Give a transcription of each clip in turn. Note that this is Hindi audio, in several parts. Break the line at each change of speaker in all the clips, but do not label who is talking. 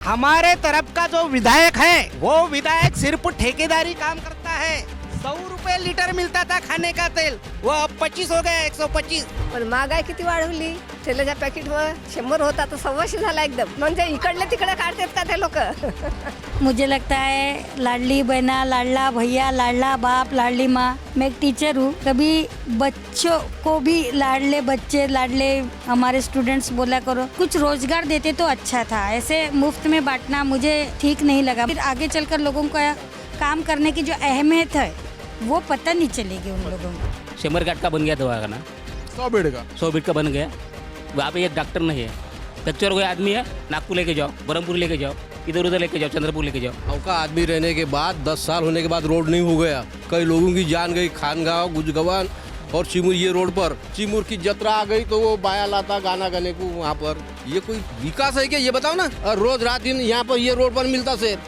हमारे तरफ का जो विधायक है वो विधायक सिर्फ ठेकेदारी काम करता है। 100 रुपए लीटर मिलता था खाने का तेल, वो अब 25 हो गया, 125।
पण महागाई किती वाढवली. तेलाच्या पॅकेटवर 100 होता तो 125 झाला एकदम. म्हणजे इकडले तिकडे काढतात का ते लोक.
मुझे लगता है लाडली बहना, लाडला भैया, लाडला बाप, लाडली माँ. मैं एक टीचर हूँ. कभी बच्चों को भी लाडले बच्चे, लाडले हमारे स्टूडेंट्स बोला करो. कुछ रोजगार देते तो अच्छा था. ऐसे मुफ्त में बांटना मुझे ठीक नहीं लगा. फिर आगे चलकर लोगों का काम करने की जो अहमियत है वो पता नहीं चलेगी उन लोगों को.
शेमर घाट का बन गया दवाखाना, 100 बेड का बन गया. वहाँ पे एक डॉक्टर नहीं है. कच्चर कोई आदमी है, नागपुर लेके जाओ, ब्रह्मपुर लेके जाओ, इधर उधर लेके जाओ, चंद्रपुर लेके जाओ.
गाँव का आदमी रहने के बाद 10 साल होने के बाद रोड नहीं हो गया. कई लोगों की जान गई. खानगांव, गुजगवान और चिमूर, ये रोड पर चिमूर की जत्रा आ गई तो वो बाया लाता गाना गाने को वहाँ पर. ये कोई विकास है क्या, ये बताओ ना. और रोज रात दिन यहाँ पर ये रोड पर मिलता शेर,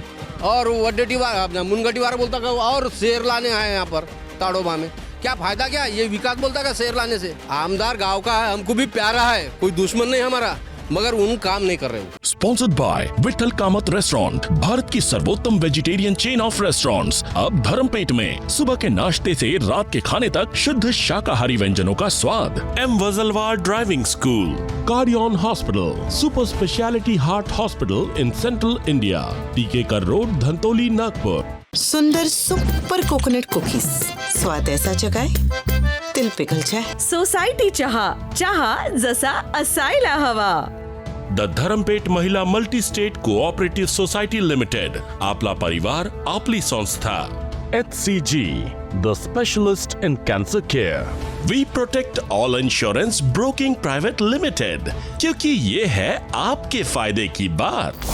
और वड्डेटीवार मुनगटीवार बोलता का और शेर लाने आए यहाँ पर ताड़ोबा में. क्या फायदा, क्या ये विकास बोलता का शेर लाने से. आमदार गांव का है, हमको भी प्यारा है, कोई दुश्मन नहीं हमारा, मगर उन काम नहीं कर रहे.
Sponsored by Vithal Kamath restaurant, Bharat की सर्वोत्तम वेजिटेरियन चेन ऑफ रेस्टोरेंट्स. अब धर्मपेट में सुबह के नाश्ते से रात के खाने तक शुद्ध शाकाहारी व्यंजनों का स्वाद. M Wajalwar driving school, Cardion hospital, super speciality heart hospital in central India, Tikekar road, Dhantoli, Nagpur.
सुंदर सुपर कोकोनट कुकीज, स्वाद ऐसा जगाए दिल पिघल जाए.
सोसायटी चहा, चहा जसा असायला हवा.
The Dharampeth Mahila multi state cooperative society limited, आपला परिवार आपली संस्था. HCG, the specialist in cancer care. We protect all insurance broking private limited, क्योंकि ये है आपके फायदे की बात.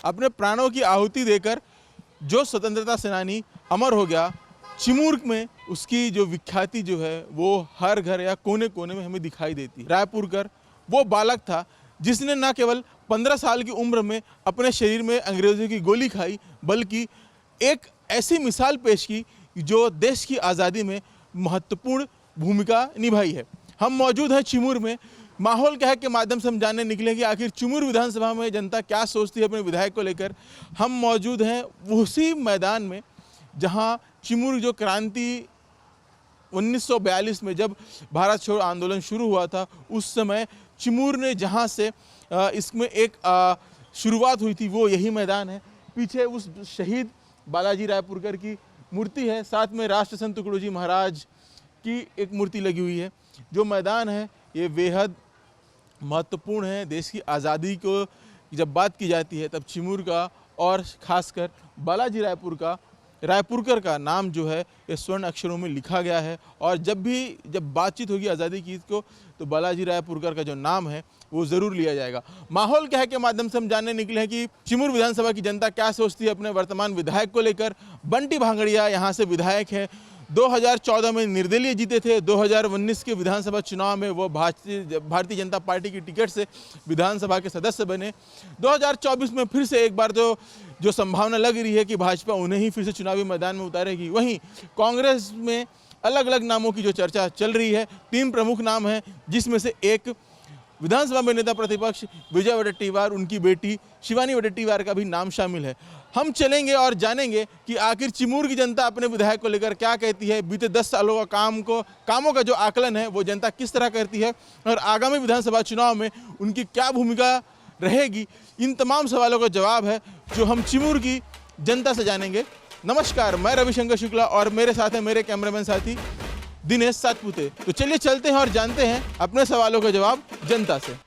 अपने प्राणों की आहुति देकर जो स्वतंत्रता सेनानी अमर हो गया, चिमूर में उसकी जो विख्याति जो है वो हर घर या कोने कोने में हमें दिखाई देती है. रायपुरकर वो बालक था जिसने न केवल 15 साल की उम्र में अपने शरीर में अंग्रेज़ों की गोली खाई, बल्कि एक ऐसी मिसाल पेश की जो देश की आज़ादी में महत्वपूर्ण भूमिका निभाई है. हम मौजूद हैं चिमूर में. माहौल क्या है के माध्यम से हम जानने निकले कि आखिर चिमूर विधानसभा में जनता क्या सोचती है अपने विधायक को लेकर. हम मौजूद हैं उसी मैदान में जहां चिमूर जो क्रांति 1942 में जब भारत छोड़ो आंदोलन शुरू हुआ था, उस समय चिमूर ने जहां से इसमें एक शुरुआत हुई थी वो यही मैदान है. पीछे उस शहीद बालाजी रायपुरकर की मूर्ति है, साथ में राष्ट्रसंत तुकडोजी महाराज की एक मूर्ति लगी हुई है. जो मैदान है ये बेहद महत्वपूर्ण है. देश की आज़ादी को जब बात की जाती है तब चिमूर का और ख़ासकर बालाजी रायपुरकर का नाम जो है ये स्वर्ण अक्षरों में लिखा गया है. और जब बातचीत होगी आज़ादी की को तो बालाजी रायपुरकर का जो नाम है वो ज़रूर लिया जाएगा. माहौल क्या है के माध्यम से हम जानने निकले हैं कि चिमूर विधानसभा की जनता क्या सोचती है अपने वर्तमान विधायक को लेकर. बंटी भांगड़िया यहाँ से विधायक है. 2014 में निर्दलीय जीते थे. 2019 के विधानसभा चुनाव में वो भारतीय जनता पार्टी की टिकट से विधानसभा के सदस्य बने. 2024 में फिर से एक बार जो संभावना लग रही है कि भाजपा उन्हें ही फिर से चुनावी मैदान में उतारेगी. वहीं कांग्रेस में अलग अलग नामों की जो चर्चा चल रही है. 3 प्रमुख नाम हैं, जिसमें से एक विधानसभा में नेता प्रतिपक्ष विजय वडेट्टीवार, उनकी बेटी शिवानी वडेट्टीवार का भी नाम शामिल है. हम चलेंगे और जानेंगे कि आखिर चिमूर की जनता अपने विधायक को लेकर क्या कहती है. बीते 10 सालों का कामों का जो आकलन है वो जनता किस तरह करती है और आगामी विधानसभा चुनाव में उनकी क्या भूमिका रहेगी. इन तमाम सवालों का जवाब है जो हम चिमूर की जनता से जानेंगे. नमस्कार, मैं रविशंकर शुक्ला और मेरे साथ हैं मेरे कैमरामैन साथी दिनेश सातपुते. तो चलिए चलते हैं और जानते हैं अपने सवालों का जवाब जनता से.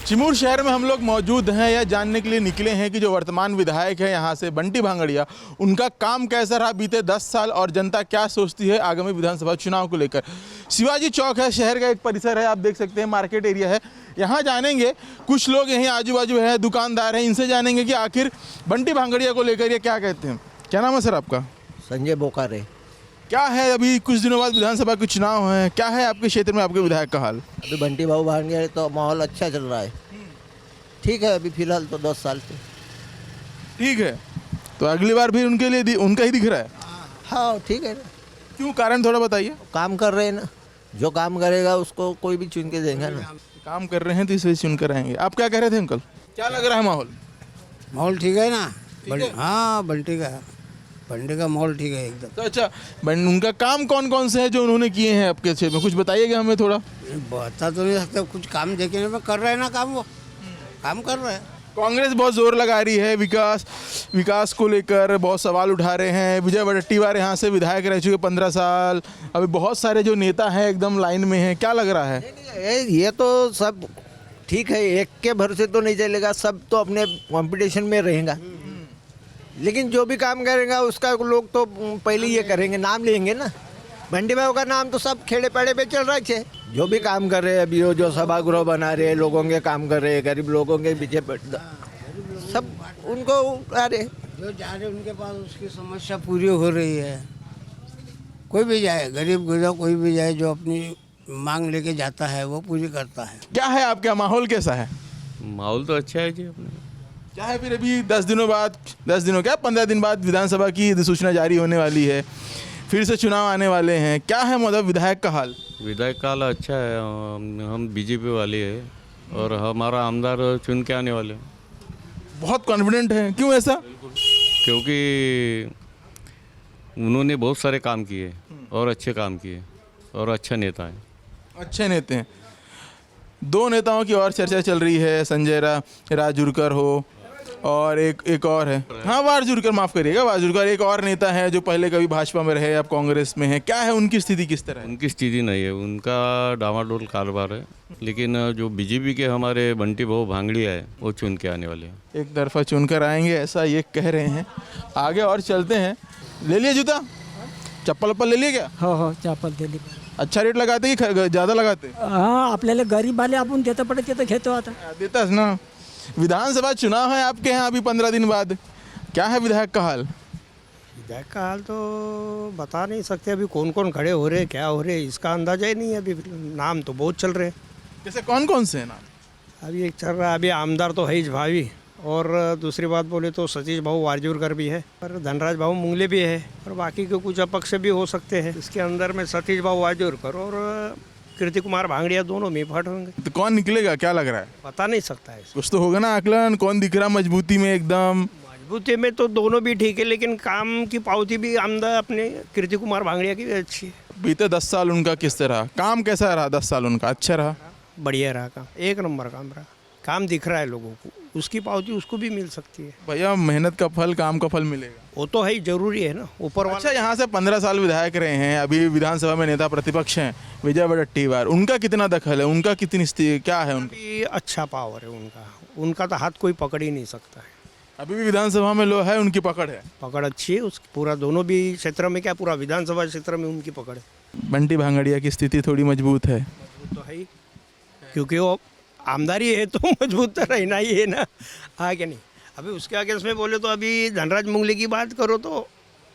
चिमूर शहर में हम लोग मौजूद हैं या जानने के लिए निकले हैं कि जो वर्तमान विधायक है यहाँ से बंटी भांगड़िया, उनका काम कैसा रहा बीते 10 साल और जनता क्या सोचती है आगामी विधानसभा चुनाव को लेकर. शिवाजी चौक है, शहर का एक परिसर है, आप देख सकते हैं मार्केट एरिया है. यहाँ जानेंगे कुछ लोग यहीं आजू बाजू है, दुकानदार हैं, इनसे जानेंगे कि आखिर बंटी भांगड़िया को लेकर ये क्या कहते हैं. क्या नाम है सर आपका?
संजय बोकारे।
क्या है, अभी कुछ दिनों बाद विधानसभा के चुनाव हैं, क्या है आपके क्षेत्र में आपके विधायक का हाल?
अभी बंटी भाऊ भांगे तो माहौल अच्छा चल रहा है, ठीक है। अभी फिलहाल तो 10 साल से
ठीक है, तो अगली बार भी उनके लिए उनका ही दिख रहा है?
हाँ ठीक है ना।
क्यों, कारण थोड़ा बताइए।
काम कर रहे हैं ना, जो काम करेगा उसको कोई भी चुन के देगा ना।
काम कर रहे हैं तो इसलिए चुन कर आएंगे। आप क्या कह रहे थे अंकल, क्या लग रहा है माहौल?
माहौल ठीक है ना। हाँ बंटी का माहौल ठीक है एकदम।
तो अच्छा, उनका काम कौन कौन से है जो उन्होंने किए हैं आपके क्षेत्र में, कुछ बताइएगा हमें थोड़ा।
बता तो नहीं सकते, कुछ काम देखने में कर रहे हैं ना, काम वो काम कर रहे हैं।
कांग्रेस बहुत जोर लगा रही है, विकास को लेकर बहुत सवाल उठा रहे हैं। विजय वडेट्टीवार यहाँ से विधायक रह चुके 15 साल। अभी बहुत सारे जो नेता हैं एकदम लाइन में हैं, क्या लग रहा है?
ये तो सब ठीक है, एक के भरोसे तो नहीं चलेगा, सब तो अपने कंपटीशन में रहेगा। लेकिन जो भी काम करेगा उसका लोग तो पहले ये करेंगे, नाम लेंगे ना। बंटी भाई का नाम तो सब खेड़े पेड़े पे चल रहा है। जो भी काम कर रहे हैं अभी, जो सभागृह बना रहे हैं, लोगों के काम कर रहे हैं, गरीब लोगों के पीछे सब उनको अरे
जो जा रहे उनके पास उसकी समस्या पूरी हो रही है। कोई भी जाए, गरीब गुजरा कोई भी जाए, जो अपनी मांग लेके जाता है वो पूरी करता है।
क्या है आपका माहौल, कैसा है?
माहौल तो अच्छा है जी अपने।
क्या है फिर, अभी 15 दिन बाद विधानसभा की अधिसूचना जारी होने वाली है, फिर से चुनाव आने वाले हैं, क्या है मतलब विधायक का हाल?
विधायक का हाल अच्छा है। हम बीजेपी वाले हैं और हमारा आमदार चुन के आने वाले हैं।
बहुत कॉन्फिडेंट है, क्यों ऐसा?
क्योंकि उन्होंने बहुत सारे काम किए और अच्छे काम किए और अच्छा नेता है।
अच्छे नेता हैं। दो नेताओं की और चर्चा चल रही है, संजय राजुरकर हो और एक और है, हाँ वारजुरकर, माफ़ करिएगा, वारजुरकर। एक और नेता है जो पहले कभी भाजपा में रहे, अब कांग्रेस में है। क्या है उनकी स्थिति, किस तरह है?
उनकी स्थिति नहीं है, उनका डामाडोल कारोबार है। लेकिन जो बीजेपी के हमारे बंटी भाऊ भांगड़िया है वो चुन के आने वाले हैं।
एक तरफा चुनकर आएंगे ऐसा ये कह रहे हैं। आगे और चलते हैं। ले लिया जूता, चप्पल ले लिया क्या?
हो चप्पल दिली।
अच्छा रेट लगाते की ज़्यादा लगाते?
हाँ, आपल्याला गरीब वाले आपण देतं पडते तर घेतो आता।
देताच ना। विधानसभा चुनाव है आपके यहाँ अभी 15 दिन बाद, क्या है विधायक का हाल?
विधायक का हाल तो बता नहीं सकते, अभी कौन कौन खड़े हो रहे, क्या हो रहे, इसका अंदाजा ही नहीं है। अभी नाम तो बहुत चल रहे हैं।
जैसे कौन कौन से हैं नाम?
अभी एक चल रहा है, अभी आमदार तो है ही भावी, और दूसरी बात बोले तो सतीश भाऊ वारजूरकर भी है और धनराज भाऊ मुंगले भी है, और बाकी के कुछ अपक्ष भी हो सकते हैं। इसके अंदर में सतीश भाऊ वारजूरकर और कीर्ति कुमार भांगड़िया दोनों में फट होंगे।
तो कौन निकलेगा, क्या लग रहा है?
पता नहीं सकता है,
कुछ तो होगा ना आकलन, कौन दिख रहा मजबूती में? एकदम
मजबूती में तो दोनों भी ठीक है, लेकिन काम की पावती भी आमदार अपने कीर्ति कुमार भांगड़िया की अच्छी है।
बीते 10 साल उनका किस तरह काम, कैसा रहा? 10 साल उनका अच्छा रहा,
बढ़िया रहा काम, एक नंबर काम रहा। काम दिख रहा है लोगों को, उसकी पावती उसको भी मिल सकती है।
भैया मेहनत का फल, काम का फल मिलेगा,
वो तो है ही, जरूरी है ना ऊपर वाला।
अच्छा, यहाँ से 15 साल विधायक रहे हैं, अभी विधानसभा में नेता प्रतिपक्ष हैं विजय वडेट्टीवार, उनका कितना दखल है, उनका कितनी स्थिति, क्या है उनका?
अच्छा पावर है उनका तो हाथ कोई पकड़ ही नहीं सकता है।
अभी भी विधानसभा में लो है, उनकी पकड़ है,
पकड़ अच्छी है उसकी, पूरा दोनों भी क्षेत्र में, क्या पूरा विधानसभा क्षेत्र में उनकी पकड़ है।
बंटी भांगड़िया की स्थिति थोड़ी मजबूत है,
मजबूत तो है ही, क्योंकि वो आमदारी है तो मजबूत तो रहना ही है ना, हाँ क्या नहीं। अभी उसके आगे इसमें बोले तो अभी धनराज मुंगले की बात करो तो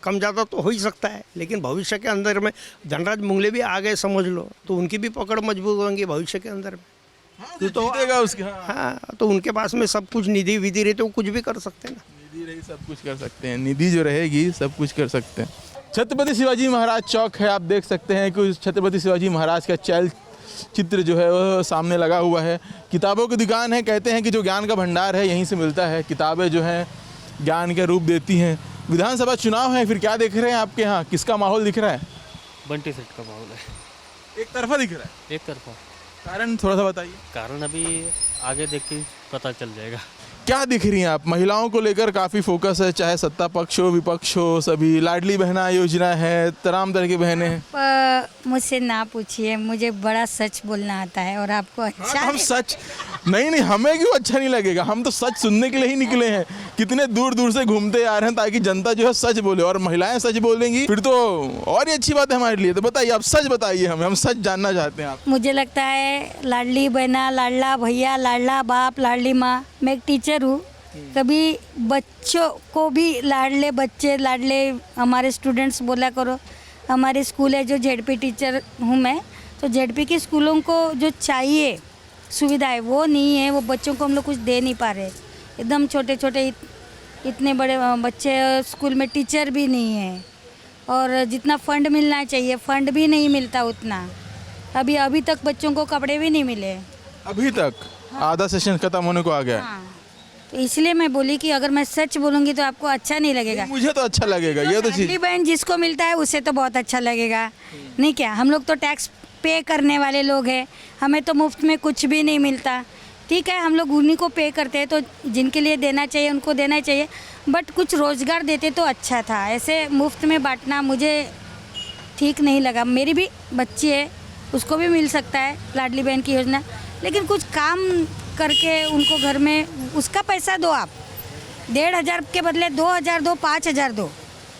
कम ज़्यादा तो हो ही सकता है, लेकिन भविष्य के अंदर में धनराज मुंगले भी आ गए समझ लो, तो उनकी भी पकड़ मजबूत होंगी भविष्य के अंदर में।
तो उसके,
हाँ, तो उनके पास में सब कुछ निधि विधि रही तो कुछ भी कर सकते हैं ना।
निधि रही सब कुछ कर सकते हैं, निधि जो रहेगी सब कुछ कर सकते हैं। छत्रपति शिवाजी महाराज चौक है, आप देख सकते हैं कि छत्रपति शिवाजी महाराज का चैल चित्र जो है वो सामने लगा हुआ है। किताबों की दुकान है, कहते हैं कि जो ज्ञान का भंडार है यहीं से मिलता है। किताबें जो हैं ज्ञान के रूप देती हैं। विधानसभा चुनाव है, फिर क्या देख रहे हैं आपके यहाँ, किसका माहौल दिख रहा है?
बंटी सेठ का माहौल है।
एक तरफा दिख रहा है?
एक तरफा।
कारण थोड़ा सा बताइए।
कारण अभी आगे देख के पता चल जाएगा।
क्या दिख रही हैं आप? महिलाओं को लेकर काफ़ी फोकस है, चाहे सत्ता पक्ष हो विपक्ष हो, सभी लाडली बहना योजना है, तमाम तरह की बहनें हैं।
मुझसे ना पूछिए, मुझे बड़ा सच बोलना आता है और आपको अच्छा
हम सच नहीं, हमें क्यों अच्छा नहीं लगेगा, हम तो सच सुनने के लिए ही निकले हैं। कितने दूर दूर से घूमते आ रहे हैं ताकि जनता जो है सच बोले, और महिलाएं सच बोलेंगी फिर तो और ही अच्छी बात है हमारे लिए। तो बताइए, आप सच बताइए, हम सच जानना चाहते हैं आप।
मुझे लगता है लाडली बहना, लाडला भैया, लाडला बाप, लाडली माँ। मैं एक टीचर हूँ, कभी बच्चों को भी लाडले बच्चे लाडले हमारे स्टूडेंट्स बोला करो। हमारे स्कूल है जो जेडपी टीचर हूँ मैं, तो जेडपी के स्कूलों को जो चाहिए सुविधाएं वो नहीं है, वो बच्चों को हम लोग कुछ दे नहीं पा रहे। एकदम छोटे छोटे इतने बड़े बच्चे, स्कूल में टीचर भी नहीं है और जितना फंड मिलना चाहिए फंड भी नहीं मिलता उतना। अभी तक बच्चों को कपड़े भी नहीं मिले
अभी तक। आधा सेशन खत्म होने को आ गया है।
हाँ, तो इसलिए मैं बोली कि अगर मैं सच बोलूँगी तो आपको अच्छा नहीं लगेगा।
मुझे तो अच्छा लगेगा, ये तो चीज।
लाडली बहन जिसको मिलता है उसे तो बहुत अच्छा लगेगा, नहीं क्या? हम लोग तो टैक्स पे करने वाले लोग हैं, हमें तो मुफ्त में कुछ भी नहीं मिलता। ठीक है, हम लोग उन्हीं को पे करते हैं, तो जिनके लिए देना चाहिए उनको देना चाहिए, बट कुछ रोज़गार देते तो अच्छा था। ऐसे मुफ्त में बांटना मुझे ठीक नहीं लगा। मेरी भी बच्ची है, उसको भी मिल सकता है लाडली बहन की योजना, लेकिन कुछ काम करके उनको घर में उसका पैसा दो। आप 1,500 के बदले 2,000 दो, 5,000 दो,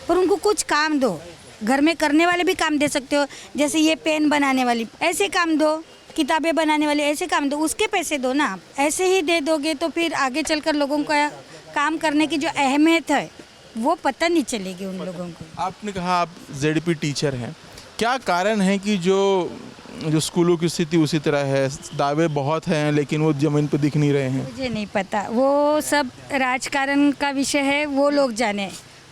पर उनको कुछ काम दो। घर में करने वाले भी काम दे सकते हो, जैसे ये पेन बनाने वाली ऐसे काम दो, किताबें बनाने वाले ऐसे काम दो, उसके पैसे दो ना। आप ऐसे ही दे दोगे तो फिर आगे चलकर लोगों का काम करने की जो अहमियत है वो पता नहीं चलेगी उन लोगों को।
आपने कहा आप जेडपी टीचर हैं, क्या कारण है कि जो स्कूलों की स्थिति उसी तरह है? दावे बहुत हैं लेकिन वो ज़मीन पर दिख नहीं रहे हैं।
मुझे नहीं पता, वो सब राजकारण का विषय है, वो लोग जाने।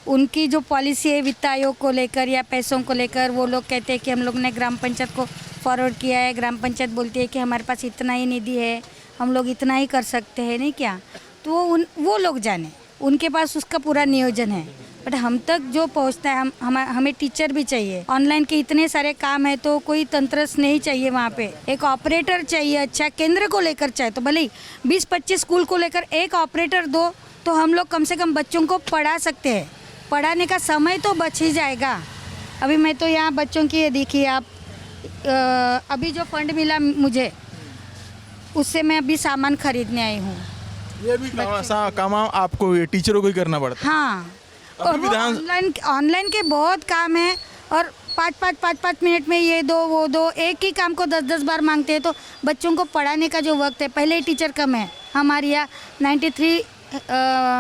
उनकी जो पॉलिसी है वित्त आयोग को लेकर या पैसों को लेकर, वो लोग कहते हैं कि हम लोग ने ग्राम पंचायत को फॉरवर्ड किया है, ग्राम पंचायत बोलती है कि हमारे पास इतना ही निधि है, हम लोग इतना ही कर सकते हैं, नहीं क्या? तो वो लोग जाने, उनके पास उसका पूरा नियोजन है। बट हम तक जो पहुंचता है, हमें टीचर भी चाहिए। ऑनलाइन के इतने सारे काम है तो कोई तंत्र नहीं चाहिए, वहाँ पे एक ऑपरेटर चाहिए। अच्छा, केंद्र को लेकर चाहिए तो भले ही 20-25 स्कूल को लेकर एक ऑपरेटर दो, तो हम लोग कम से कम बच्चों को पढ़ा सकते हैं। पढ़ाने का समय तो बच ही जाएगा। अभी मैं तो यहाँ बच्चों की ये देखिए आप, अभी जो फंड मिला मुझे उससे मैं अभी सामान खरीदने आई हूँ।
ये भी काम आपको टीचरों को ही करना पड़ता है।
हाँ, और ऑनलाइन के बहुत काम है और 5 मिनट में ये दो वो दो, एक ही काम को 10 बार मांगते हैं। तो बच्चों को पढ़ाने का जो वक्त है, पहले ही टीचर कम है। हमारे यहाँ 93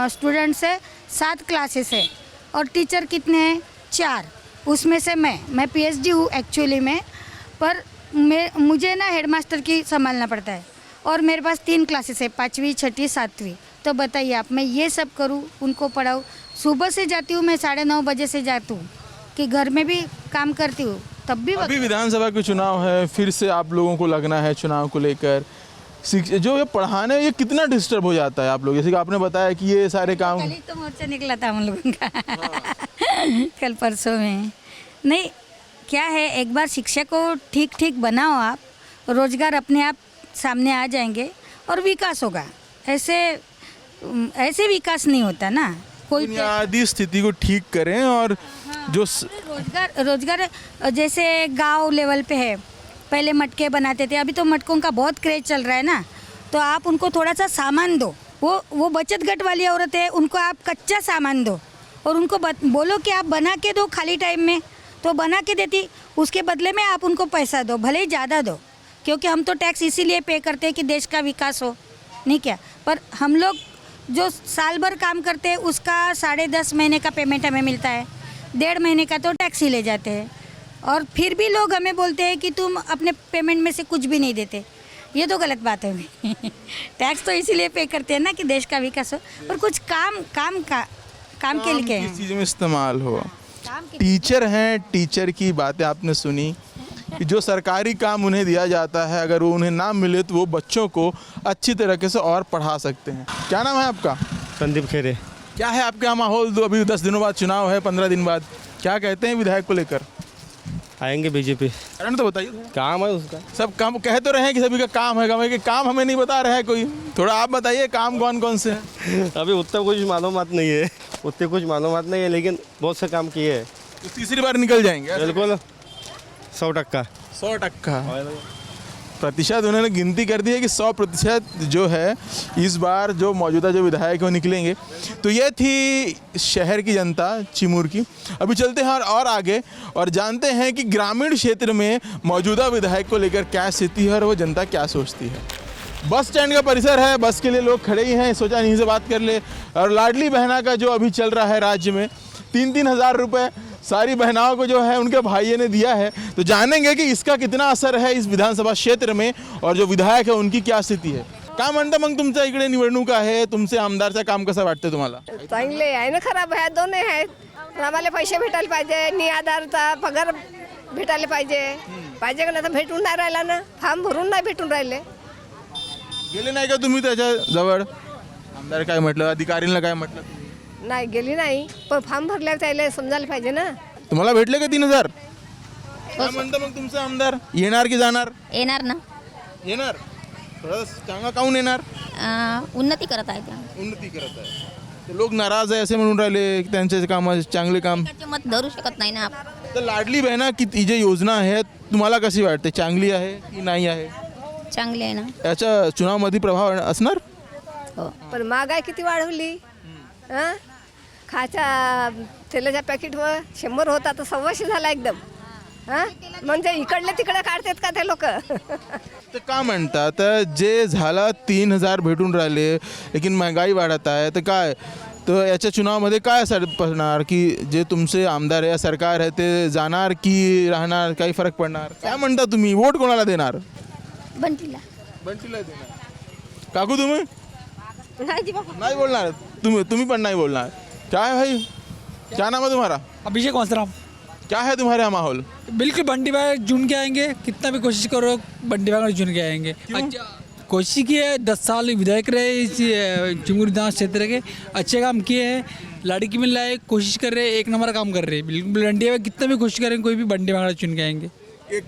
स्टूडेंट्स है, 7 क्लासेस है और टीचर कितने हैं? 4। उसमें से मैं पीएचडी हूँ एक्चुअली में, पर मुझे ना हेडमास्टर की संभालना पड़ता है और मेरे पास 3 क्लासेस है, 5वीं 6वीं 7वीं। तो बताइए आप, मैं ये सब करूँ, उनको पढ़ाऊँ। सुबह से जाती हूँ मैं, 9:30 बजे से जाती हूँ कि घर में भी काम करती हूँ, तब भी
अभी विधानसभा के चुनाव है, फिर से आप लोगों को लगना है चुनाव को लेकर। जो ये पढ़ाने, ये कितना डिस्टर्ब हो जाता है आप लोग? जैसे कि आपने बताया कि ये सारे काम,
कल ही तो मोर्चा निकला था हम लोगों का कल परसों में। नहीं, क्या है, एक बार शिक्षा को ठीक बनाओ आप, रोजगार अपने आप सामने आ जाएंगे और विकास होगा। ऐसे विकास नहीं होता ना। कोई
बुनियादी स्थिति को ठीक करें और जो
रोजगार जैसे गांव लेवल पे है, पहले मटके बनाते थे, अभी तो मटकों का बहुत क्रेज चल रहा है ना। तो आप उनको थोड़ा सा सामान दो, वो बचत घट वाली औरत है, उनको आप कच्चा सामान दो और उनको बोलो कि आप बना के दो खाली टाइम में, तो बना के देती। उसके बदले में आप उनको पैसा दो, भले ही ज़्यादा दो, क्योंकि हम तो टैक्स इसीलिए पे करते हैं कि देश का विकास हो, नहीं क्या? पर हम लोग जो साल भर काम करते हैं उसका 10.5 महीने का पेमेंट हमें मिलता है, 1.5 महीने का तो टैक्स ही ले जाते हैं। और फिर भी लोग हमें बोलते हैं कि तुम अपने पेमेंट में से कुछ भी नहीं देते। ये तो गलत बात है टैक्स तो इसीलिए पे करते हैं ना कि देश का विकास हो, और कुछ काम के लिए
किस चीज़ में इस्तेमाल हो। टीचर हैं, टीचर की बातें आपने सुनी कि जो सरकारी काम उन्हें दिया जाता है, अगर वो उन्हें ना मिले तो वो बच्चों को अच्छी तरीके से और पढ़ा सकते हैं। क्या नाम है आपका?
संदीप खेरे।
क्या है आपके यहाँ माहौल? दो अभी 10 दिनों बाद चुनाव है, 15 दिन बाद, क्या कहते हैं विधायक को लेकर?
आएंगे बीजेपी।
कारण तो बताइए।
काम है उसका,
सब काम कह तो रहे हैं कि सभी का काम है, कि काम हमें नहीं बता रहा है कोई। थोड़ा आप बताइए काम कौन कौन से हैं?
अभी उतना कुछ मालूमात नहीं है, लेकिन बहुत से काम किए हैं।
तो तीसरी बार निकल जाएंगे?
बिल्कुल 100%।
100% प्रतिशत उन्होंने गिनती कर दी है कि 100% जो है इस बार जो मौजूदा जो विधायक है वो निकलेंगे। तो ये थी शहर की जनता चिमूर की। अभी चलते हैं और आगे और जानते हैं कि ग्रामीण क्षेत्र में मौजूदा विधायक को लेकर क्या स्थिति है और वो जनता क्या सोचती है। बस स्टैंड का परिसर है, बस के लिए लोग खड़े ही हैं, सोचा यहीं से बात कर ले। और लाडली बहना का जो अभी चल रहा है राज्य में 3-3 हज़ार रुपये सारी बहनाओं को जो है उनके भाइयों ने दिया है। तो जानेंगे कि इसका कितना असर है इस विधानसभा क्षेत्र में और जो विधायक है उनकी क्या स्थिती है। काय म्हणता मग तुमच्या इकडे निवडणूक आहे, तुमचे आमदारचं काम कसं वाटतं तुम्हाला?
चांगले आहे ना, खराब आहे, दोन्ही आहेत. पण आम्हाला पैसे भेटायला पाहिजे, निआधारचा पगार भेटायला पाहिजे का नाही तर भेटून नाही राहिला ना, फॉर्म भरून नाही भेटून राहिले.
गेले नाही का तुम्ही त्याच्या जवळ? आमदार काय म्हटलं, अधिकारीला काय म्हटलं?
नाही गेली नाही, पण फॉर्म भरल्यावर त्याला समजायला पाहिजे ना.
तुम्हाला भेटले का 3,000? काय म्हणता मग तुमचं आमदार, येणार की जाणार?
येणार ना,
येणार. थोडं सांगा काहून येणार?
उन्नती करत आहे त्या.
उन्नती करत आहे. ते लोक नाराज आहे असे म्हणून राहिले की त्यांचे काम चांगले काम.
मत धरू शकत नाही ना.
तर लाडली बहिणा की ती जी योजना आहे तुम्हाला कशी वाटते, चांगली आहे की नाही आहे?
चांगली आहे ना.
याच्या चुनावामध्ये प्रभाव असणार?
पण महागाई किती वाढवली. हां, खाच्या तेलाच्या पॅकेटवर 100 होता तर 100 झाला एकदम. हां, म्हणजे इकडले तिकडे काढतात का ते लोक?
तर का म्हणतात जे झालं 3,000 भेटून राहिले लेकिन महंगाई वाढत आहे तर काय, तर याच्या चुनावामध्ये काय असर पडणार की जे तुमचे आमदार आहे सरकार आहे ते जाणार की राहणार, काही फरक पडणार? काय म्हणता तुम्ही, वोट कोणाला देणार?
बंटीला.
बंटीला देणार. काकू तुम्ही नहीं बोलना, तुम्ही पण नहीं बोलना। क्या है भाई, क्या नाम है तुम्हारा?
अभिषेक वंसराम।
क्या है तुम्हारे यहाँ माहौल?
बिल्कुल बंटी भाई चुन के आएंगे, कितना भी कोशिश करो बंटी भाई चुन के आएंगे। अच्छा, कोशिश की है, 10 साल विधायक रहे इस चिमूर विधान क्षेत्र के, अच्छे काम किए हैं, लड़की मिल रहा है, कोशिश कर रहे हैं, एक नंबर काम कर रहे हैं। बिल्कुल बंटी भाई कितना भी कोशिश करेंगे कोई भी बंटी भाई चुन के आएंगे,
एक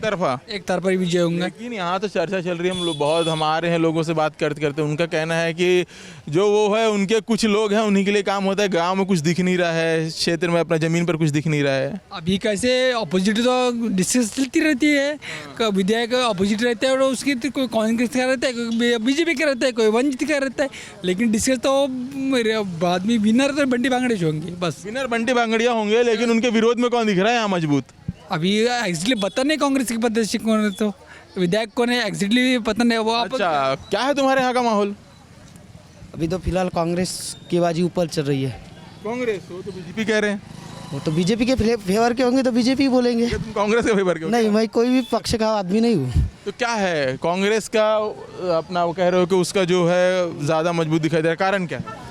तरफा
ही विजय होंगे।
लेकिन यहाँ तो चर्चा चल रही है, हम लोग बहुत हमारे हैं लोगों से बात करते करते उनका कहना है कि जो वो है उनके कुछ लोग हैं उन्हीं के लिए काम होता है, गांव में कुछ दिख नहीं रहा है, क्षेत्र में अपना ज़मीन पर कुछ दिख नहीं रहा है।
अभी कैसे अपोजिट तो डिस्कस चलती रहती है, विधायक अपोजिट रहता है और उसकी तो कोई कांग्रेस का रहता है, कोई बीजेपी का रहता है, कोई वंचित का रहता है, लेकिन डिस्कस तो बाद में विनर तो बंटी बांगड़े होंगे, बस
विनर बंटी बांगड़िया होंगे। लेकिन उनके विरोध में कौन दिख रहा है यहाँ मजबूत?
अभी एक्चुअली पता नहीं कांग्रेस के प्रदेश कौन है, तो विधायक कौन है एक्चुअली पता नहीं। वो
अच्छा, क्या है तुम्हारे यहाँ का माहौल?
अभी तो फिलहाल कांग्रेस की बाजी ऊपर चल रही है।
कांग्रेस हो तो बीजेपी कह रहे हैं,
वो तो बीजेपी के फेवर के होंगे तो बीजेपी बोलेंगे।
तुम कांग्रेस के फेवर के हो?
नहीं, मैं कोई भी पक्ष का आदमी नहीं हूँ।
तो क्या है कांग्रेस का अपना, वो कह रहे हो कि उसका जो है ज़्यादा मजबूत दिखाई दे रहा है, कारण क्या है?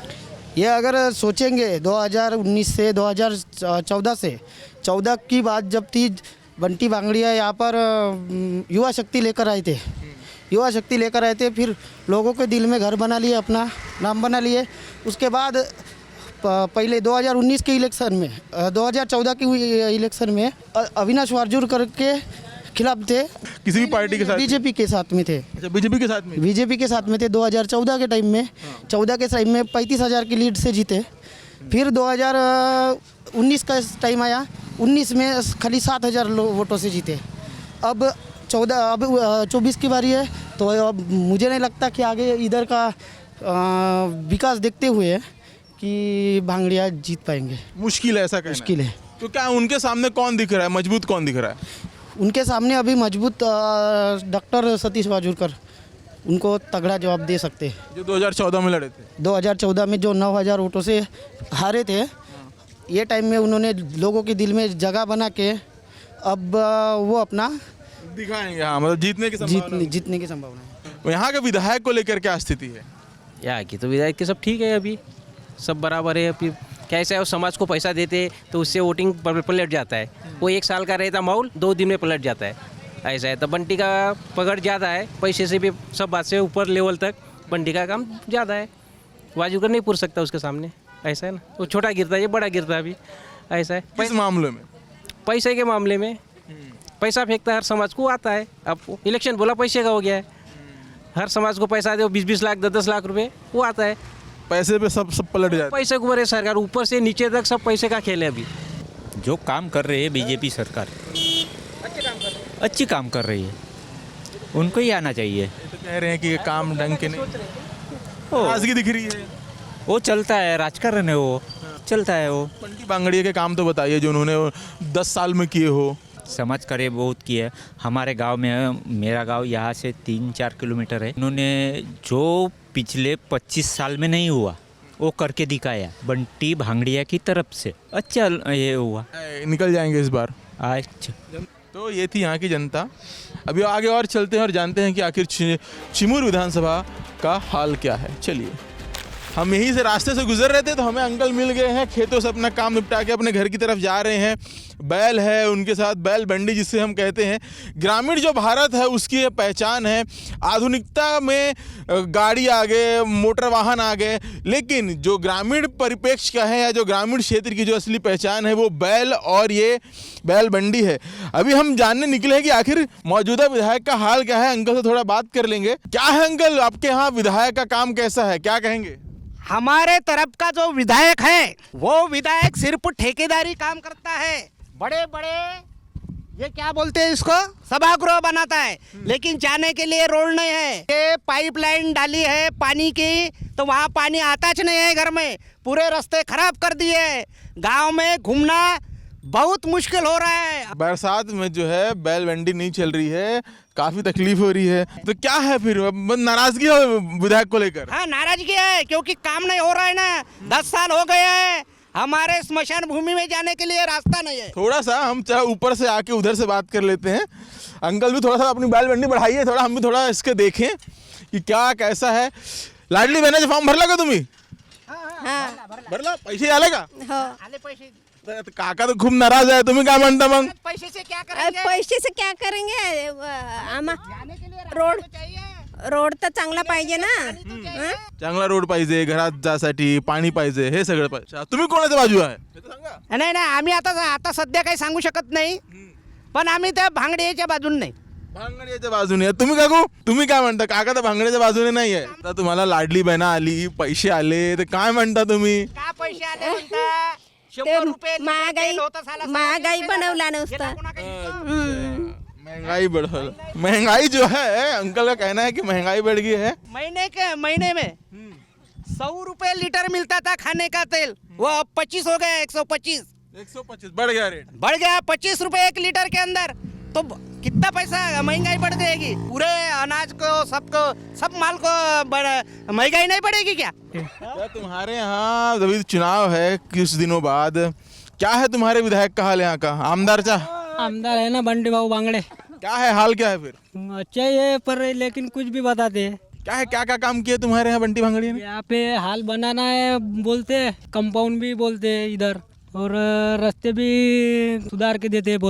ये अगर सोचेंगे 2019 से 2014 से 14 की बात जब थी, बंटी बांगड़िया यहाँ पर युवा शक्ति लेकर आए थे, युवा शक्ति लेकर आए थे, फिर लोगों के दिल में घर बना लिए, अपना नाम बना लिए। उसके बाद पहले 2019 के इलेक्शन में 2014 की हुई इलेक्शन में अविनाश वारजूर करके खिलाफ थे,
किसी भी पार्टी के साथ?
बीजेपी के साथ में थे।
अच्छा, बीजेपी के साथ में?
बीजेपी के साथ में थे 2014 के टाइम में। 14 के टाइम में 35,000 की लीड से जीते। फिर 2019 का टाइम आया, 19 में खाली 7,000 वोटों से जीते। अब 24 की बारी है, तो अब मुझे नहीं लगता कि आगे इधर का विकास देखते हुए कि भांगड़िया जीत पाएंगे।
मुश्किल है ऐसा कहना?
मुश्किल है।
तो क्या उनके सामने कौन दिख रहा है, मजबूत कौन दिख रहा है?
उनके सामने अभी मजबूत डॉक्टर सतीश वाजूरकर उनको तगड़ा जवाब दे सकते हैं,
जो 2014 में लड़े थे।
2014 में जो 9,000 वोटों से हारे थे, ये टाइम में उन्होंने लोगों के दिल में जगह बना के अब वो अपना
दिखाएंगे। हाँ, मतलब जीतने की
संभावना है।
यहाँ के विधायक को लेकर क्या स्थिति है?
यहाँ की तो विधायक के सब ठीक है, अभी सब बराबर है। अभी कैसा है, वो समाज को पैसा देते तो उससे वोटिंग पलट जाता है। वो 1 साल का रहता माहौल 2 दिन में पलट जाता है, ऐसा है। तो बंटी का पकड़ ज़्यादा है, पैसे से भी सब बात से ऊपर लेवल तक बंटी का काम ज़्यादा है। वाजूकर नहीं पूछ सकता उसके सामने, ऐसा है ना। वो छोटा गिरता है, ये बड़ा गिरता है, अभी ऐसा है।
किस मामले में?
पैसे के मामले में पैसा फेंकता है, हर समाज को आता है। अब इलेक्शन बोला पैसे का हो गया है, हर समाज को पैसा दो, 20-20 लाख 10-10 लाख रुपए वो आता है।
पैसे पे सब पलट जाता है।
पैसे को भरे सरकार, ऊपर से नीचे तक सब पैसे का खेल है। अभी
जो काम कर रही है बीजेपी सरकार, अच्छी काम कर रही है, उनको ही आना चाहिए।
तो कह रहे हैं कि ये काम ढंग के नहीं, नाराजगी दिख रही है।
वो चलता है, राजकारण है, वो चलता है। वो
बंटी बांगड़िया के काम तो बताइए जो उन्होंने 10 साल में किए हो।
समाज कार्य बहुत किया है। हमारे गांव में, मेरा गांव यहाँ से 3-4 किलोमीटर है, उन्होंने जो पिछले 25 साल में नहीं हुआ वो करके दिखाया बंटी भांगड़िया की तरफ से। अच्छा ये हुआ,
निकल जाएंगे इस बार।
अच्छा,
तो ये थी यहाँ की जनता। अभी आगे और चलते हैं और जानते हैं कि आखिर चिमूर विधानसभा का हाल क्या है। चलिए, हम यहीं से रास्ते से गुजर रहे थे तो हमें अंकल मिल गए हैं, खेतों से अपना काम निपटा के अपने घर की तरफ जा रहे हैं। बैल है उनके साथ, बैल बंडी जिसे हम कहते हैं। ग्रामीण जो भारत है उसकी ये पहचान है। आधुनिकता में गाड़ी आ गए, मोटर वाहन आ गए, लेकिन जो ग्रामीण परिप्रेक्ष्य का है या जो ग्रामीण क्षेत्र की जो असली पहचान है वो बैल और ये बैल बंडी है। अभी हम जानने निकले हैं कि आखिर मौजूदा विधायक का हाल क्या है। अंकल से थोड़ा बात कर लेंगे। क्या है अंकल, आपके यहाँ विधायक का काम कैसा है, क्या कहेंगे?
हमारे तरफ का जो विधायक है वो विधायक सिर्फ ठेकेदारी काम करता है। बड़े बड़े ये क्या बोलते हैं इसको, सभागृह बनाता है, लेकिन जाने के लिए रोड नहीं है। ये पाइपलाइन डाली है पानी की, तो वहाँ पानी आता नहीं है घर में, पूरे रास्ते खराब कर दिए हैं। गांव में घूमना बहुत मुश्किल हो रहा है।
बरसात में जो है बैल बंडी नहीं चल रही है, काफी तकलीफ हो रही है। तो क्या है फिर, नाराजगी है विधायक को लेकर?
हाँ, नाराजगी है क्योंकि काम नहीं हो रहा है ना। 10 साल हो गए हैं, हमारे स्मशान भूमि में जाने के लिए रास्ता नहीं है।
थोड़ा सा हम ऊपर से आके उधर से बात कर लेते हैं। अंकल भी थोड़ा सा अपनी बैल बंडी बढ़ाइए, थोड़ा हम भी थोड़ा इसके देखें कि क्या कैसा है। लाडली बहनाचे फॉर्म भरला का तुम्ही? भरला, पैसे आले का?
आले पैसे।
काका तो खूप नाराज आहे, तुम्ही काय म्हणता मग?
पैसे से क्या करेंगे?
पैसे से क्या करेंगे? रोड तर चांगला पाहिजे ना।
चांगला रोड पाहिजे, घरात जासाठी पाणी पाहिजे, हे सगळं पाहिजे। तुम्ही कोणाच्या बाजू आहे?
नाही नाही, आम्ही आता सध्या काही सांगू शकत नाही, पण आम्ही त्या भांगड्याच्या बाजून नाही,
भांगड्याच्या बाजूने। तुम्ही काकू, तुम्ही काय म्हणता? काका तर भांगड्याच्या बाजूने नाही आहे। आता तुम्हाला लाडली बहिणा आली, पैसे आले, तर काय म्हणता तुम्ही?
का पैसे आले म्हणता? 100 रुपये
महागाई बनवला नुसतं।
महंगाई बढ़, महंगाई जो है, अंकल का कहना है कि महंगाई बढ़ गई है।
महीने में 100 रुपये लीटर मिलता था खाने का तेल, वो अब 25 हो गया, 125
बढ़ गया रेट,
बढ़ गया 25 रुपए 1 लीटर के अंदर। तो कितना पैसा महंगाई बढ़ जाएगी? पूरे अनाज को, सबको, सब माल को महंगाई नहीं बढ़ेगी क्या?
क्या तुम्हारे यहाँ अभी चुनाव है कुछ दिनों बाद, क्या है तुम्हारे विधायक का हाल यहाँ का?
आमदार है ना बंटी भाऊ भांगड़े।
क्या है हाल, क्या है फिर?
अच्छा ही है, पर लेकिन कुछ भी बताते हैं।
क्या है, क्या क्या काम किया तुम्हारे यहाँ बंटी भांगड़िया ने?
यहाँ पे हाल बनाना है बोलते हैं, कंपाउंड भी बोलते हैं इधर, और रास्ते भी सुधार के देते हैं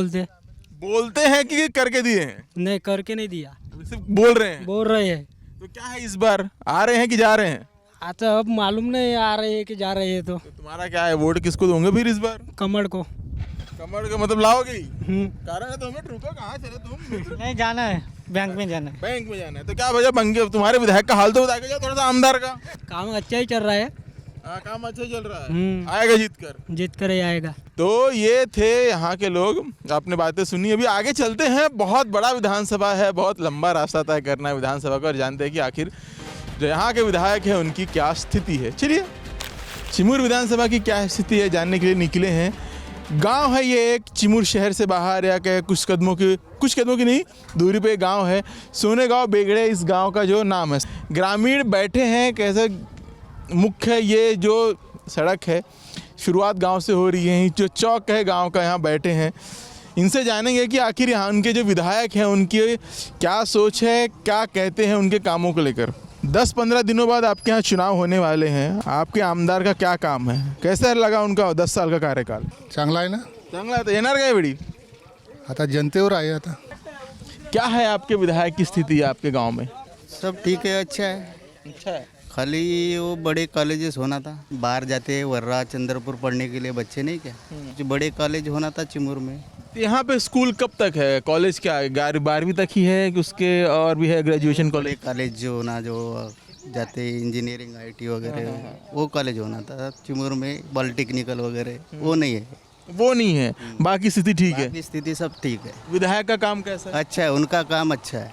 बोलते
हैं कि करके दिए हैं?
नहीं, करके नहीं दिया,
सिर्फ बोल रहे हैं।
तो
क्या है इस बार, आ रहे हैं कि जा रहे हैं?
अच्छा, अब मालूम नहीं आ रहे हैं कि जा रहे हैं। तो
तुम्हारा क्या है, वोट किसको दोगे फिर इस बार?
कमर को।
कमर का मतलब लाओगे? कारण है, तुम्हें रुको, कहाँ चले तुम?
नहीं, जाना है, बैंक में जाना है।
बैंक में जाना है, तो क्या वजह? तुम्हारे विधायक का हाल तो बताएगा जाओ थोड़ा सा। आमदार का
काम अच्छा ही चल रहा है।
काम अच्छा चल रहा है, आएगा जीत कर
ही आएगा।
तो ये थे यहाँ के लोग, आपने बातें सुनी। अभी आगे चलते हैं, बहुत बड़ा विधानसभा है, बहुत लंबा रास्ता तय करना है विधानसभा का, और जानते हैं कि आखिर जो यहाँ के विधायक हैं उनकी क्या स्थिति है। चलिए, चिमूर विधानसभा की क्या स्थिति है जानने के लिए निकले हैं। गांव है ये एक, चिमूर शहर से बाहर या क्या कुछ कदमों की नहीं दूरी पे गांव है। सोनेगांव बेगड़े इस गांव का जो नाम है। ग्रामीण बैठे हैं, कैसे मुख्य ये जो सड़क है शुरुआत गांव से हो रही है, जो चौक है गांव का, यहाँ बैठे हैं। इनसे जानेंगे कि आखिर यहाँ उनके जो विधायक हैं उनकी क्या सोच है, क्या कहते हैं उनके कामों को लेकर। 10-15 दिनों बाद आपके यहाँ चुनाव होने वाले हैं, आपके आमदार का क्या काम है, कैसा लगा उनका 10 साल का कार्यकाल?
चांगला आहे ना?
चांगला आहे, तर येणार काय वेळी?
आता जनतेवर आहे। आता
क्या है आपके विधायक की स्थिति आपके गांव में?
सब ठीक है, अच्छा है। खाली वो बड़े कॉलेजेस होना था, बाहर जाते हैं वर्रा चंद्रपुर पढ़ने के लिए बच्चे, नहीं क्या जो बड़े कॉलेज होना था चिमूर में।
यहाँ पे स्कूल कब तक है, कॉलेज क्या है, 12वीं तक ही है कि उसके और भी है ग्रेजुएशन
कॉलेज जो होना, जो जाते इंजीनियरिंग IT वगैरह, वो कॉलेज होना था चिमूर में, पॉलिटेक्निकल वगैरह, वो नहीं है। बाकी स्थिति ठीक है? स्थिति सब ठीक है। विधायक का काम कैसा है? अच्छा है, उनका काम अच्छा है।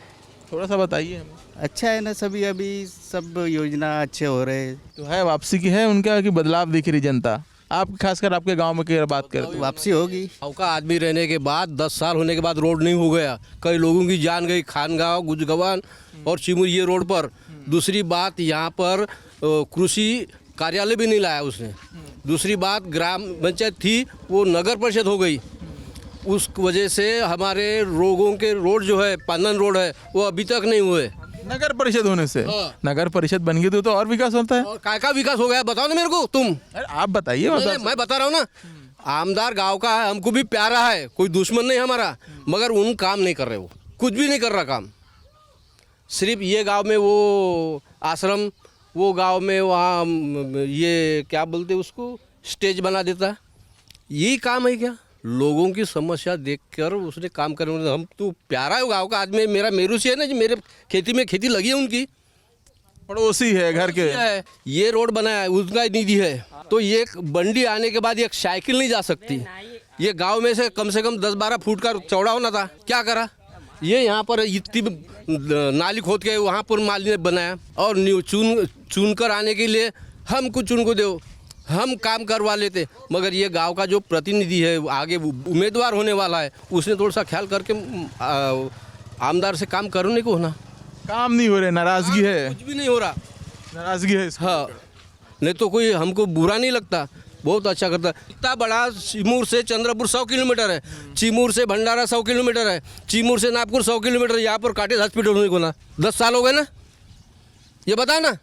थोड़ा सा बताइए हमें।
अच्छा है ना, सभी अभी सब योजना अच्छे हो रहे हैं।
तो है वापसी की है उनका कि बदलाव दिख रही जनता? आप खासकर आपके गांव में की बात करें तो
वापसी होगी।
गाँव का आदमी रहने के बाद 10 साल होने के बाद रोड नहीं हो गया, कई लोगों की जान गई खानगांव गुजगवान और चिमुर ये रोड पर। दूसरी बात यहाँ पर कृषि कार्यालय भी नहीं लाया उसने। दूसरी बात ग्राम पंचायत थी वो नगर परिषद हो गई, उस वजह से हमारे लोगों के रोड जो है पांदन रोड है वो अभी तक नहीं हुए।
नगर परिषद होने से नगर परिषद बन गई तो और विकास होता है।
और काय का विकास हो गया बताओ ना मेरे को तुम।
आप बताइए।
मैं बता रहा हूँ ना, आमदार गांव का है, हमको भी प्यारा है, कोई दुश्मन नहीं हमारा, मगर उन काम नहीं कर रहे, वो कुछ भी नहीं कर रहा काम। सिर्फ ये गांव में वो आश्रम, वो गांव में वहाँ ये क्या बोलते उसको स्टेज बना देता, यही काम है क्या? लोगों की समस्या देखकर उसने काम करने। हम तो प्यारा है गांव का आदमी, मेरा मेरू से है ना, जो मेरे खेती में खेती लगी है, उनकी
पड़ोसी है घर के।
ये रोड बनाया है उसका निधि है, तो ये बंडी आने के बाद एक साइकिल नहीं जा सकती। ये गांव में से कम 10-12 फुट का चौड़ा होना था, क्या करा ये यहाँ पर इतनी नाली खोद के वहाँ पर माली ने बनाया। और चुन कर आने के लिए हमको चुन को दो, हम काम करवा लेते, मगर ये गांव का जो प्रतिनिधि है आगे उम्मीदवार होने वाला है, उसने थोड़ा सा ख्याल करके आमदार से काम करने को होना।
काम नहीं हो रहे, नाराजगी है,
कुछ भी नहीं हो रहा,
नाराजगी है।
हाँ, नहीं तो कोई हमको बुरा नहीं लगता, बहुत अच्छा करता है। इतना बड़ा चिमूर से चंद्रपुर 100 किलोमीटर है, चिमूर से भंडारा 100 किलोमीटर है, चिमूर से नागपुर 100 किलोमीटर, यहाँ पर काटेज हॉस्पिटल होने को ना 10 साल हो गए ना, ये बता ना।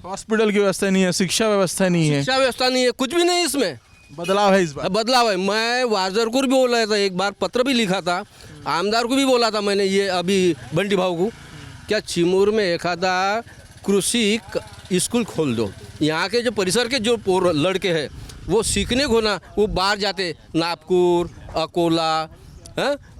हॉस्पिटल की व्यवस्था नहीं है, शिक्षा व्यवस्था नहीं है,
शिक्षा व्यवस्था नहीं है, कुछ भी नहीं इसमें।
बदलाव है इस बार,
बदलाव है। मैं वाजर को भी बोला था, एक बार पत्र भी लिखा था, आमदार को भी बोला था मैंने, ये अभी बंटी भाव को, क्या चिमूर में एक आधा कृषि स्कूल खोल दो। यहाँ के जो परिसर के जो लड़के हैं वो सीखने को ना, वो बाहर जाते, नागपुर, अकोला,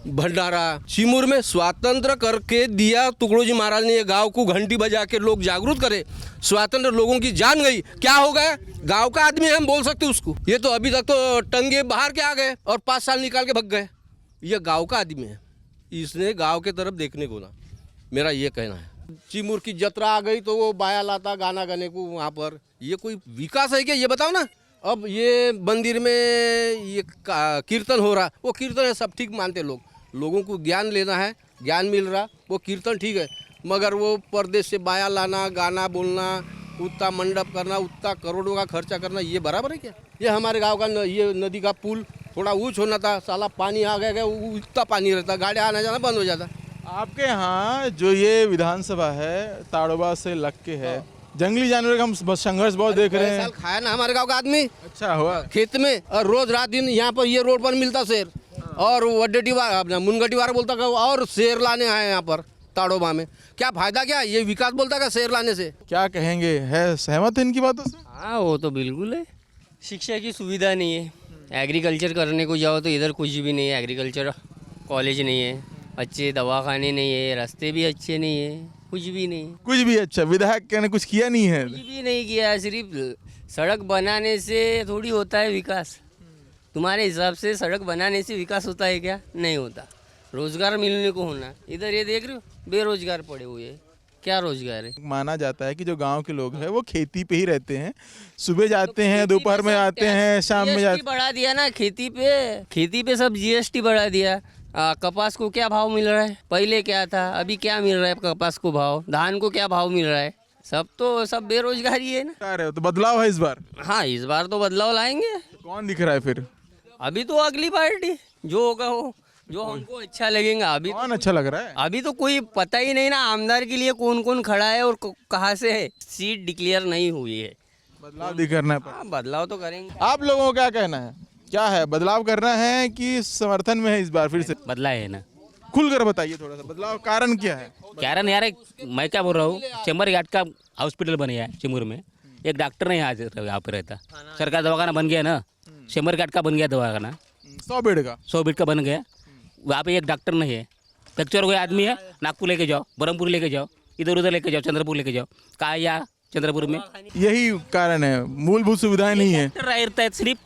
भंडारा। चिमूर में स्वातंत्र करके दिया तुकड़ोजी महाराज ने, ये गांव को घंटी बजा के लोग जागरूक करे, स्वातंत्र लोगों की जान गई, क्या हो गया? गांव का आदमी हम बोल सकते उसको, ये तो अभी तक तो टंगे बाहर के आ गए और 5 साल निकाल के भग गए। ये गांव का आदमी है, इसने गांव के तरफ देखने को ना, मेरा ये कहना है। चिमूर की जत्रा आ गई तो वो बाया लाता गाना गाने को वहाँ पर, ये कोई विकास है क्या? ये बताओ ना। अब ये मंदिर में ये कीर्तन हो रहा, वो कीर्तन है, सब ठीक मानते लोग, लोगों को ज्ञान लेना है, ज्ञान मिल रहा, वो कीर्तन ठीक है, मगर वो परदेश से बाया लाना, गाना बोलना, उतना मंडप करना, उतना करोड़ों का खर्चा करना, ये बराबर है क्या? ये हमारे गांव का ये नदी का पुल थोड़ा ऊँच होना था, साला पानी आ गया, इतना पानी रहता, गाड़ी आना जाना बंद हो जाता।
आपके यहाँ जो ये विधानसभा है ताड़ोबा से लग के है, जंगली जानवर का हम संघर्ष बहुत देख रहे हैं।
खाया ना हमारे गांव का आदमी,
अच्छा हुआ
खेत में, और रोज रात दिन यहाँ पर ये रोड पर मिलता शेर, और वड्डेटीवार मुनगटीवार बोलता का, और शेर लाने आए यहाँ पर ताड़ोबा में, क्या फायदा? क्या ये विकास बोलता का शेर लाने से?
क्या कहेंगे, है सहमत है इनकी बातों से?
हाँ वो तो बिल्कुल है। शिक्षा की सुविधा नहीं है, एग्रीकल्चर करने को जाओ तो इधर कुछ भी नहीं है, एग्रीकल्चर कॉलेज नहीं है, अच्छे दवाखाने नहीं है, रास्ते भी अच्छे नहीं है, कुछ भी नहीं।
कुछ भी अच्छा विधायक ने कुछ किया नहीं है,
कुछ भी नहीं किया, सिर्फ सड़क बनाने से थोड़ी होता है विकास। तुम्हारे हिसाब से सड़क बनाने से विकास होता है क्या? नहीं होता। रोजगार मिलने को होना, इधर ये देख रहे हो बेरोजगार पड़े हुए हैं, क्या रोजगार है?
माना जाता है कि जो गांव के लोग हैं वो खेती पे ही रहते हैं, सुबह जाते हैं, दोपहर में आते हैं, शाम में जाते।
बढ़ा दिया ना खेती पे सब GST बढ़ा दिया। कपास को क्या भाव मिल रहा है, पहले क्या था, अभी क्या मिल रहा है कपास को भाव, धान को क्या भाव मिल रहा है, सब बेरोजगारी है ना।
तो बदलाव है इस बार?
हाँ इस बार तो बदलाव लाएंगे।
कौन दिख रहा है फिर?
अभी तो अगली पार्टी जो होगा हो, जो हमको अच्छा लगेगा। अभी
कौन अच्छा लग रहा है?
अभी तो कोई पता ही नहीं ना आमदार के लिए कौन कौन खड़ा है और कहाँ से है, सीट डिक्लेयर नहीं हुई है,
बदलाव दिखना है।
हाँ बदलाव तो करेंगे।
आप लोगों को क्या कहना है, क्या है, बदलाव करना है कि समर्थन में है इस बार फिर से?
बदला है ना,
खुलकर बताइए थोड़ा सा, बदलाव कारण क्या है?
कारण यार मैं क्या बोल रहा हूँ, चेम्बर घाट का हॉस्पिटल बन गया है चिमूर में, एक डॉक्टर नहीं यहाँ पे रहता, सरकार दवाखाना बन गया ना, चेम्बर घाट का बन गया दवाखाना,
100 बेड का
बन गया, वहाँ पे एक डॉक्टर नहीं है, फ्रैक्चर हुए आदमी है, नागपुर लेके जाओ, ब्रह्मपुर लेके जाओ, इधर उधर लेके जाओ, चंद्रपुर लेके जाओ, कहा यहाँ चंद्रपुर में
यही कारण है, मूलभूत सुविधाएं नहीं है।
डॉक्टर रहता है, सिर्फ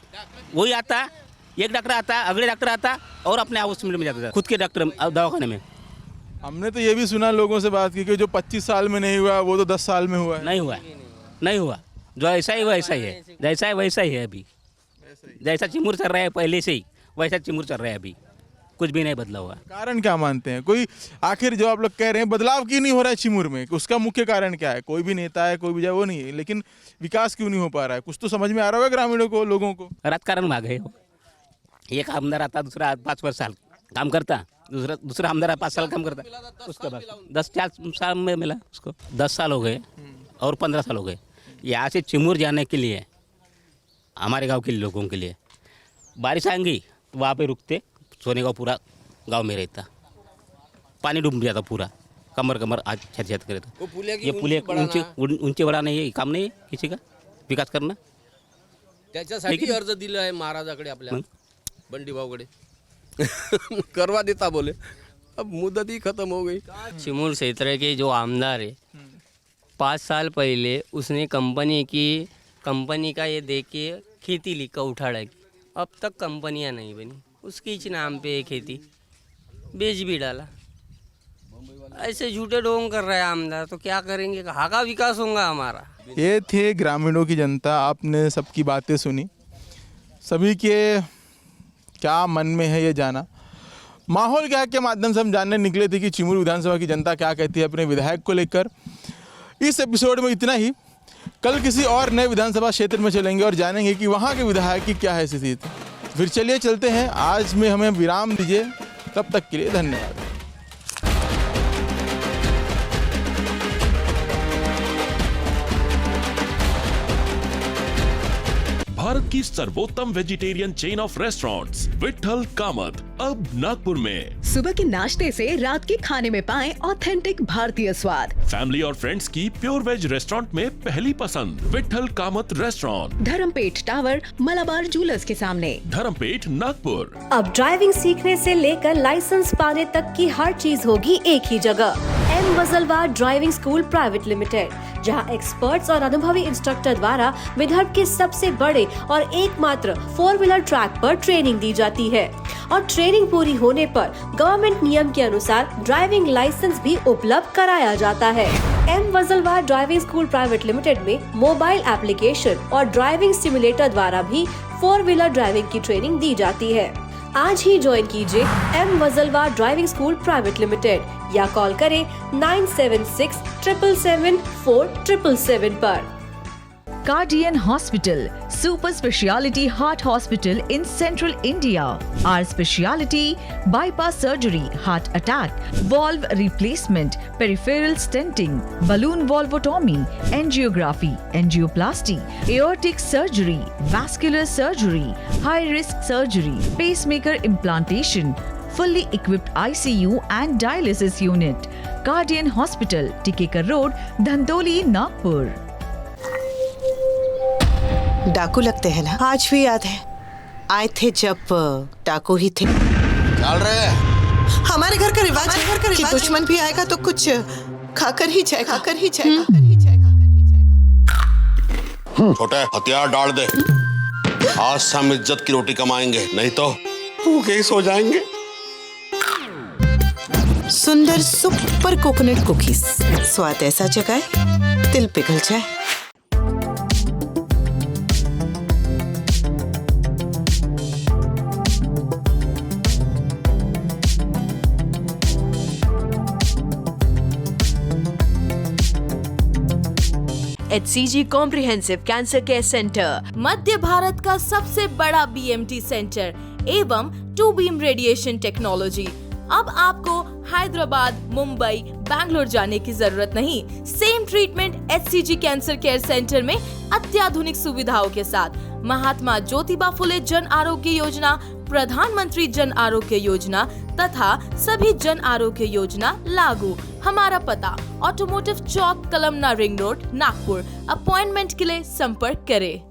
वही आता, एक डॉक्टर आता, अगले डॉक्टर आता और अपने हॉस्पिटल में जाता था, खुद के डॉक्टर दवाखाने में।
हमने तो ये भी सुना लोगों से बात की कि जो 25 साल में नहीं हुआ वो तो 10 साल में हुआ है।
नहीं हुआ, जो ऐसा ही वैसा ही है, जैसा है वैसा ही है अभी। जैसा चिमूर चल रहा है पहले से ही वैसा चिमूर चल रहा है अभी, कुछ भी नहीं बदला हुआ।
कारण क्या मानते हैं? कोई आखिर जो आप लोग कह रहे हैं बदलाव क्यों नहीं हो रहा है चिमूर में, उसका मुख्य कारण क्या है? कोई भी नेता है, कोई भी वो नहीं है, लेकिन विकास क्यों नहीं हो पा रहा है? कुछ तो समझ में आ रहा होगा ग्रामीणों को, लोगों को।
राजकारण में आ गए हो। एक आमदार आता, दूसरा 5 साल काम करता, दूसरा आमदार 5 साल काम करता, उसके बाद 10 साल में मिला उसको। 10 साल हो गए और 15 साल हो गए। यहाँ से चिमूर जाने के लिए हमारे गांव के लोगों के लिए बारिश आएंगी, वहाँ पे रुकते, सोने का पूरा गांव में रहता, पानी डूब जाता पूरा, कमर आज छत करे तो ये पुलिया ऊंचे बढ़ाना ये काम नाही आहे किसी का विकास करना।
त्याच्यासाठी अर्ज दिला आहे महाराजाकडे आपल्या बंटी भाऊकडे करवा देता बोले, अब मुदत ही खत्म हो गई।
चिमूर क्षेत्र के जो आमदार है 5 साल पहले उसने कंपनी का ये दे के खेती लिखा उठाड़ा की, अब तक कंपनियां नहीं बनी, उसके ही नाम पे ये खेती बेच भी डाला। ऐसे झूठे ढोंग कर रहा है आमदार, तो क्या करेंगे? कहाँ का विकास होगा हमारा?
ये थे ग्रामीणों की जनता। आपने सबकी बातें सुनी, सभी के क्या मन में है ये जाना। माहौल क्या के माध्यम से हम जानने निकले थे कि चिमूर विधानसभा की जनता क्या कहती है अपने विधायक को लेकर। इस एपिसोड में इतना ही। कल किसी और नए विधानसभा क्षेत्र में चलेंगे और जानेंगे कि वहाँ के विधायक की क्या है स्थिति। फिर चलिए चलते हैं, आज में हमें विराम दीजिए, तब तक के लिए धन्यवाद।
भारत की सर्वोत्तम vegetarian chain of restaurants Vitthal Kamat अब नागपुर में।
सुबह के नाश्ते से रात के खाने में पाएं ऑथेंटिक भारतीय स्वाद।
फैमिली और फ्रेंड्स की प्योर वेज रेस्टोरेंट में पहली पसंद Vitthal Kamat restaurant,
Dharampeth tower, Malabar jewellers के सामने,
धर्मपेट, नागपुर।
अब ड्राइविंग सीखने से लेकर लाइसेंस पाने तक की हर चीज होगी एक ही जगह। M Wajalwar driving school private limited, जहां एक्सपर्ट्स और अनुभवी इंस्ट्रक्टर द्वारा विदर्भ के सबसे बड़े और एकमात्र 4 व्हीलर ट्रैक पर ट्रेनिंग दी जाती है और ट्रेनिंग पूरी होने पर गवर्नमेंट नियम के अनुसार ड्राइविंग लाइसेंस भी उपलब्ध कराया जाता है। M Wajalwar driving school private limited में मोबाइल एप्लीकेशन और ड्राइविंग सिमुलेटर द्वारा भी 4 व्हीलर ड्राइविंग की ट्रेनिंग दी जाती है। आज ही ज्वाइन कीजिए M Wajalwar driving school private limited या कॉल करें 9767 777 4777 पर।
Guardian Hospital, super speciality heart hospital in central India. Our speciality: bypass surgery, heart attack, valve replacement, peripheral stenting, balloon valvotomy, angiography, angioplasty, aortic surgery, vascular surgery, high risk surgery, pacemaker implantation, fully equipped ICU and dialysis unit. Guardian Hospital, Tikekar Road, Dhandoli, Nagpur.
डाकू लगते हैं ना? आज भी याद है, आए थे जब डाकू ही थे।
चल रहे
हमारे घर का रिवाज है कि दुश्मन भी आएगा तो कुछ खाकर ही जाएगा।
छोटे हथियार डाल दे, आज से हम इज्जत की रोटी कमाएंगे, नहीं तो भूखे ही सो जाएंगे।
सुंदर सुपर कोकोनट कुकीज, स्वाद ऐसा जगाए दिल पिघल जाए।
HCG comprehensive cancer care centre, मध्य भारत का सबसे बड़ा BMT सेंटर एवं 2 बीम रेडिएशन टेक्नोलॉजी। अब आपको हैदराबाद, मुंबई, बैंगलोर जाने की जरूरत नहीं। Same treatment HCG cancer care centre में अत्याधुनिक सुविधाओं के साथ। महात्मा ज्योतिबा फुले जन आरोग्य योजना, प्रधानमंत्री जन आरोग्य योजना तथा सभी जन आरोग्य योजना लागू। हमारा पता automotive Chowk, Kalamna ring road, Nagpur. Appointment के लिए संपर्क करें।